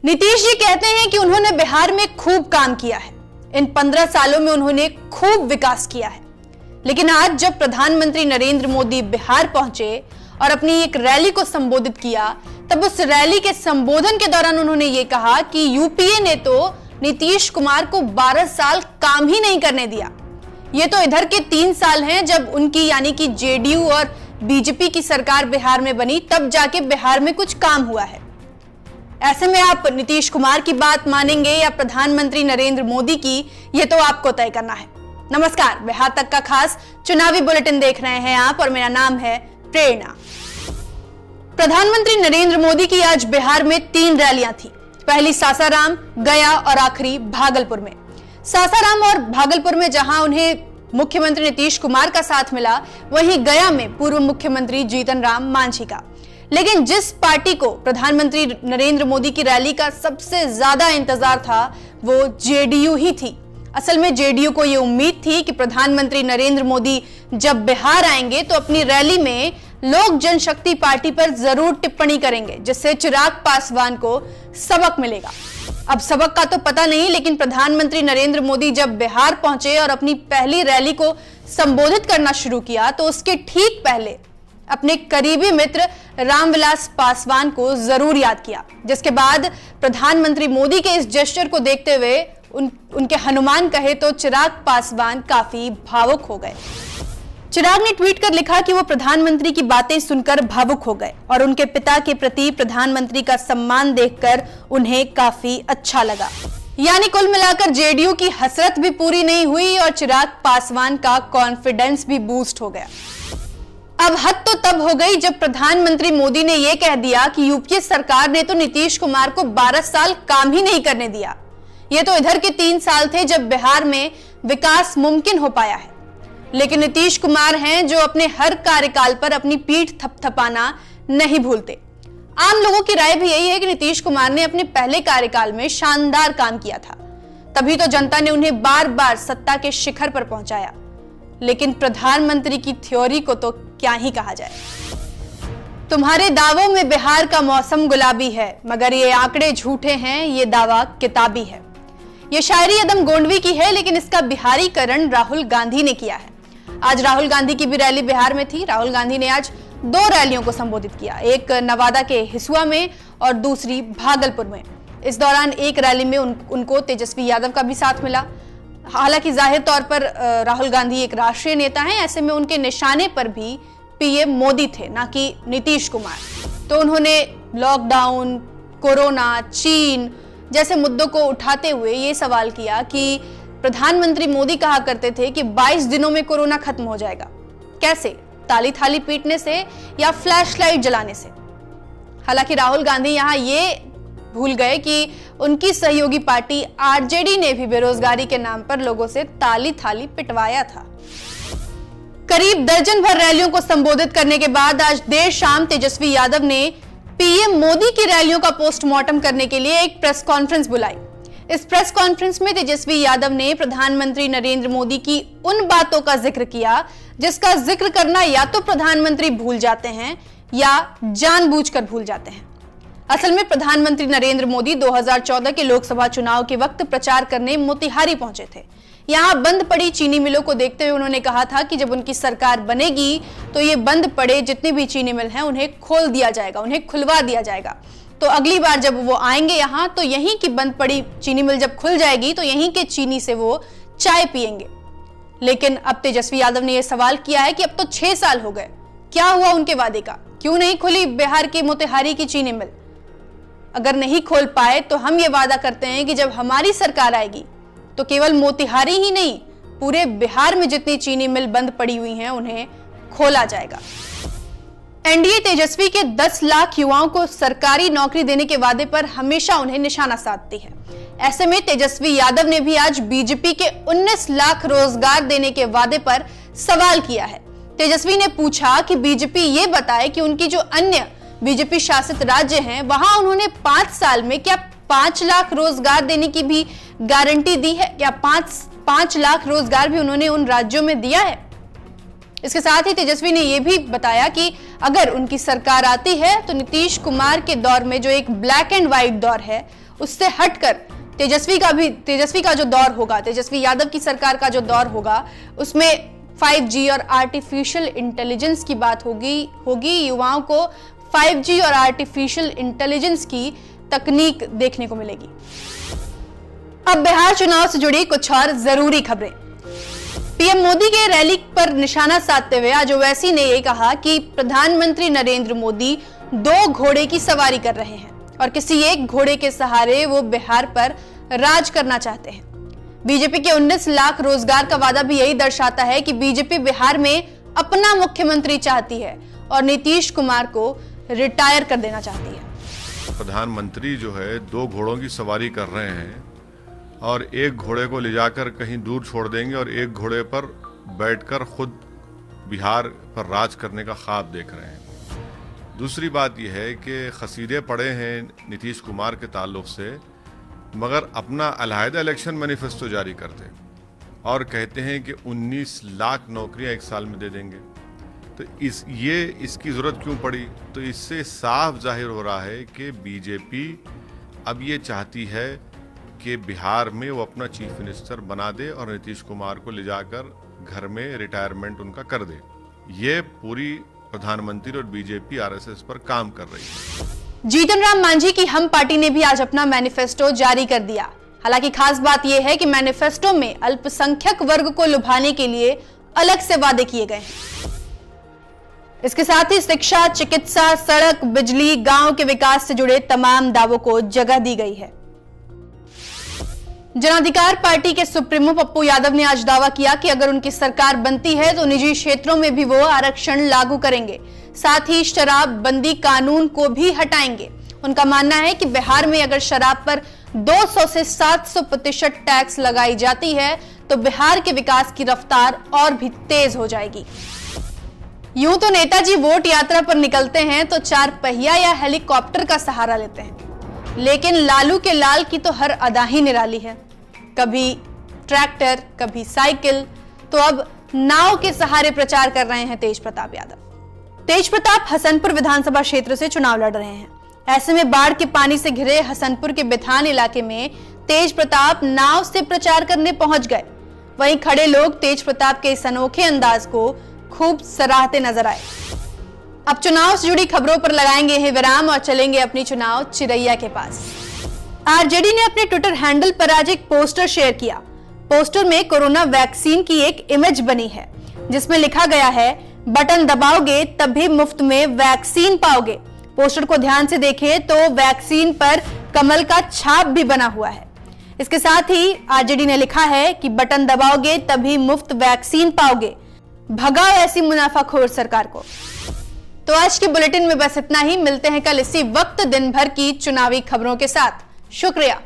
नीतीश जी कहते हैं कि उन्होंने बिहार में खूब काम किया है, इन 15 सालों में उन्होंने खूब विकास किया है। लेकिन आज जब प्रधानमंत्री नरेंद्र मोदी बिहार पहुंचे और अपनी एक रैली को संबोधित किया, तब उस रैली के संबोधन के दौरान उन्होंने ये कहा कि यूपीए ने तो नीतीश कुमार को 12 साल काम ही नहीं करने दिया। ये तो इधर के 3 साल हैं जब उनकी यानी कि जेडीयू और बीजेपी की सरकार बिहार में बनी, तब जाके बिहार में कुछ काम हुआ है। ऐसे में आप नीतीश कुमार की बात मानेंगे या प्रधानमंत्री नरेंद्र मोदी की, ये तो आपको तय करना है। नमस्कार, बिहार तक का खास चुनावी बुलेटिन देख रहे हैं आप और मेरा नाम है प्रेरणा। प्रधानमंत्री नरेंद्र मोदी की आज बिहार में 3 रैलियां थी। पहली सासाराम, गया और आखिरी भागलपुर में। सासाराम और भागलपुर में जहां उन्हें मुख्यमंत्री नीतीश कुमार का साथ मिला, वहीं गया में पूर्व मुख्यमंत्री जीतन राम मांझी का। लेकिन जिस पार्टी को प्रधानमंत्री नरेंद्र मोदी की रैली का सबसे ज्यादा इंतजार था, वो जेडीयू ही थी। असल में जेडीयू को यह उम्मीद थी कि प्रधानमंत्री नरेंद्र मोदी जब बिहार आएंगे तो अपनी रैली में लोक जनशक्ति पार्टी पर जरूर टिप्पणी करेंगे, जिससे चिराग पासवान को सबक मिलेगा। अब सबक का तो पता नहीं, लेकिन प्रधानमंत्री नरेंद्र मोदी जब बिहार पहुंचे और अपनी पहली रैली को संबोधित करना शुरू किया, तो उसके ठीक पहले अपने करीबी मित्र रामविलास पासवान को जरूर याद किया, जिसके बाद प्रधानमंत्री मोदी के इस जेस्चर को देखते हुए उनके हनुमान कहे तो चिराग पासवान काफी भावुक हो गए। चिराग ने ट्वीट कर लिखा कि वो प्रधानमंत्री की बातें सुनकर भावुक हो गए और उनके पिता के प्रति प्रधानमंत्री का सम्मान देखकर उन्हें काफी अच्छा लगा। यानी कुल मिलाकर जेडीयू की हसरत भी पूरी नहीं हुई और चिराग पासवान का कॉन्फिडेंस भी बूस्ट हो गया। अब हद तो तब हो गई जब प्रधानमंत्री मोदी ने यह कह दिया कि यूपीए सरकार ने तो नीतीश कुमार को 12 साल काम ही नहीं करने दिया। ये तो इधर के 3 साल थे जब बिहार में विकास मुमकिन हो पाया है। लेकिन नीतीश कुमार हैं जो अपने हर कार्यकाल पर अपनी पीठ थपथपाना नहीं भूलते। आम लोगों की राय भी यही है कि नीतीश कुमार ने अपने पहले कार्यकाल में शानदार काम किया था, तभी तो जनता ने उन्हें बार बार सत्ता के शिखर पर पहुंचाया। लेकिन प्रधानमंत्री की थ्योरी को तो क्या ही कहा जाए। तुम्हारे दावों में बिहार का मौसम गुलाबी है, मगर ये आंकड़े झूठे हैं, ये दावा किताबी है। ये शायरी अदम गोंडवी की है, लेकिन इसका बिहारीकरण राहुल गांधी ने किया है। आज राहुल गांधी की भी रैली बिहार में थी। राहुल गांधी ने आज 2 रैलियों को संबोधित किया, एक नवादा के हिसुआ में और दूसरी भागलपुर में। इस दौरान एक रैली में उनको तेजस्वी यादव का भी साथ मिला। हालांकि जाहिर तौर पर राहुल गांधी एक राष्ट्रीय नेता हैं, ऐसे में उनके निशाने पर भी पीएम मोदी थे, ना कि नीतीश कुमार। तो उन्होंने लॉकडाउन, कोरोना, चीन जैसे मुद्दों को उठाते हुए ये सवाल किया कि प्रधानमंत्री मोदी कहा करते थे कि 22 दिनों में कोरोना खत्म हो जाएगा। कैसे? ताली थाली पीटने से या फ्लैश लाइट जलाने से? हालांकि राहुल गांधी यहां ये भूल गए कि उनकी सहयोगी पार्टी आरजेडी ने भी बेरोजगारी के नाम पर लोगों से ताली थाली पिटवाया था। करीब दर्जन भर रैलियों को संबोधित करने के बाद आज देर शाम तेजस्वी यादव ने पीएम मोदी की रैलियों का पोस्टमार्टम करने के लिए एक प्रेस कॉन्फ्रेंस बुलाई। इस प्रेस कॉन्फ्रेंस में तेजस्वी यादव ने प्रधानमंत्री नरेंद्र मोदी की उन बातों का जिक्र किया जिसका जिक्र करना या तो प्रधानमंत्री भूल जाते हैं या जानबूझकर भूल जाते हैं। असल में प्रधानमंत्री नरेंद्र मोदी 2014 के लोकसभा चुनाव के वक्त प्रचार करने मोतिहारी पहुंचे थे। यहां बंद पड़ी चीनी मिलों को देखते हुए उन्होंने कहा था कि जब उनकी सरकार बनेगी तो ये बंद पड़े जितनी भी चीनी मिल हैं उन्हें खोल दिया जाएगा, उन्हें खुलवा दिया जाएगा। तो अगली बार जब वो आएंगे यहां तो यहीं की बंद पड़ी चीनी मिल जब खुल जाएगी तो यहीं के चीनी से वो चाय पिएंगे। लेकिन अब तेजस्वी यादव ने यह सवाल किया है कि अब तो 6 साल हो गए, क्या हुआ उनके वादे का? क्यों नहीं खुली बिहार की मोतिहारी की चीनी मिल? अगर नहीं खोल पाए तो हम ये वादा करते हैं कि जब हमारी सरकार आएगी तो केवल मोतिहारी ही नहीं, पूरे बिहार में जितनी चीनी मिल बंद पड़ी हुई हैं उन्हें खोला जाएगा। एनडीए तेजस्वी के 10 लाख युवाओं को सरकारी नौकरी देने के वादे पर हमेशा उन्हें निशाना साधती है। ऐसे में तेजस्वी यादव ने भी आज बीजेपी के 19 लाख रोजगार देने के वादे पर सवाल किया है। तेजस्वी ने पूछा कि बीजेपी ये बताए कि उनकी जो अन्य बीजेपी शासित राज्य हैं वहां उन्होंने 5 साल में क्या 5 लाख रोजगार देने की भी गारंटी दी है? क्या 5 लाख रोजगार भी उन्होंने उन राज्यों में दिया है? इसके साथ ही तेजस्वी ने यह भी बताया कि अगर उनकी सरकार आती है तो नीतीश कुमार के दौर में जो एक ब्लैक एंड व्हाइट दौर है उससे हटकर तेजस्वी का जो दौर होगा, तेजस्वी यादव की सरकार का जो दौर होगा, उसमें 5G और आर्टिफिशियल इंटेलिजेंस की बात होगी। युवाओं को 5G और आर्टिफिशियल इंटेलिजेंस की तकनीक देखने को मिलेगी। अब बिहार चुनाव से जुड़ी कुछ और जरूरी खबरें। पीएम मोदी के रैली पर निशाना साधते हुए आज ओवैसी ने यह कहा कि प्रधानमंत्री नरेंद्र मोदी 2 घोड़े की सवारी कर रहे हैं और किसी एक घोड़े के सहारे वो बिहार पर राज करना चाहते हैं। बीजेपी के 19 लाख रोजगार का वादा भी यही दर्शाता है कि बीजेपी बिहार में अपना मुख्यमंत्री चाहती है और नीतीश कुमार को रिटायर कर देना चाहती है। प्रधानमंत्री जो है 2 घोड़ों की सवारी कर रहे हैं और एक घोड़े को ले जाकर कहीं दूर छोड़ देंगे और एक घोड़े पर बैठकर खुद बिहार पर राज करने का ख्वाब देख रहे हैं। दूसरी बात यह है कि खसीदे पड़े हैं नीतीश कुमार के ताल्लुक से, मगर अपना अलहदा इलेक्शन मैनिफेस्टो जारी करते और कहते हैं कि 19 लाख नौकरियां 1 साल में दे देंगे। तो इसकी ज़रूरत क्यों पड़ी? तो इससे साफ जाहिर हो रहा है कि बीजेपी अब ये चाहती है कि बिहार में वो अपना चीफ मिनिस्टर बना दे और नीतीश कुमार को ले जाकर घर में रिटायरमेंट उनका कर दे। ये पूरी प्रधानमंत्री और बीजेपी आरएसएस पर काम कर रही है। जीतन राम मांझी की हम पार्टी ने भी आज अपना मैनिफेस्टो जारी कर दिया। हालांकि खास बात यह है कि मैनिफेस्टो में अल्पसंख्यक वर्ग को लुभाने के लिए अलग से वादे किए गए हैं। इसके साथ ही शिक्षा, चिकित्सा, सड़क, बिजली, गांव के विकास से जुड़े तमाम दावों को जगह दी गई है। जन अधिकार पार्टी के सुप्रीमो पप्पू यादव ने आज दावा किया कि अगर उनकी सरकार बनती है तो निजी क्षेत्रों में भी वो आरक्षण लागू करेंगे, साथ ही शराब बंदी कानून को भी हटाएंगे। उनका मानना है कि बिहार में अगर शराब पर 200 से 700% टैक्स लगाई जाती है तो बिहार के विकास की रफ्तार और भी तेज हो जाएगी। यूं तो नेताजी वोट यात्रा पर निकलते हैं तो 4 पहिया या हेलीकॉप्टर का सहारा लेते हैं, लेकिन लालू के लाल की तो हर अदा ही निराली है। कभी ट्रैक्टर, कभी साइकिल, तो अब नाव के सहारे प्रचार कर रहे हैं तेज प्रताप यादव। तेज प्रताप हसनपुर विधानसभा क्षेत्र से चुनाव लड़ रहे हैं। ऐसे में बाढ़ के पानी से घिरे हसनपुर के बिथान इलाके में तेज प्रताप नाव से प्रचार करने पहुंच गए। वहीं खड़े लोग तेज प्रताप के इस अनोखे अंदाज को खूब सराहते नजर आए। अब चुनाव से जुड़ी खबरों पर लगाएंगे ये विराम और चलेंगे अपनी चुनाव चिरैया के पास। आरजेडी ने अपने ट्विटर हैंडल पर आज एक पोस्टर शेयर किया। पोस्टर में कोरोना वैक्सीन की एक इमेज बनी है जिसमें लिखा गया है, बटन दबाओगे तभी मुफ्त में वैक्सीन पाओगे। पोस्टर को ध्यान से देखें तो वैक्सीन पर कमल का छाप भी बना हुआ है। इसके साथ ही आरजेडी ने लिखा है कि बटन दबाओगे तभी मुफ्त वैक्सीन पाओगे, भगाओ ऐसी मुनाफाखोर सरकार को। तो आज के बुलेटिन में बस इतना ही। मिलते हैं कल इसी वक्त दिन भर की चुनावी खबरों के साथ। शुक्रिया।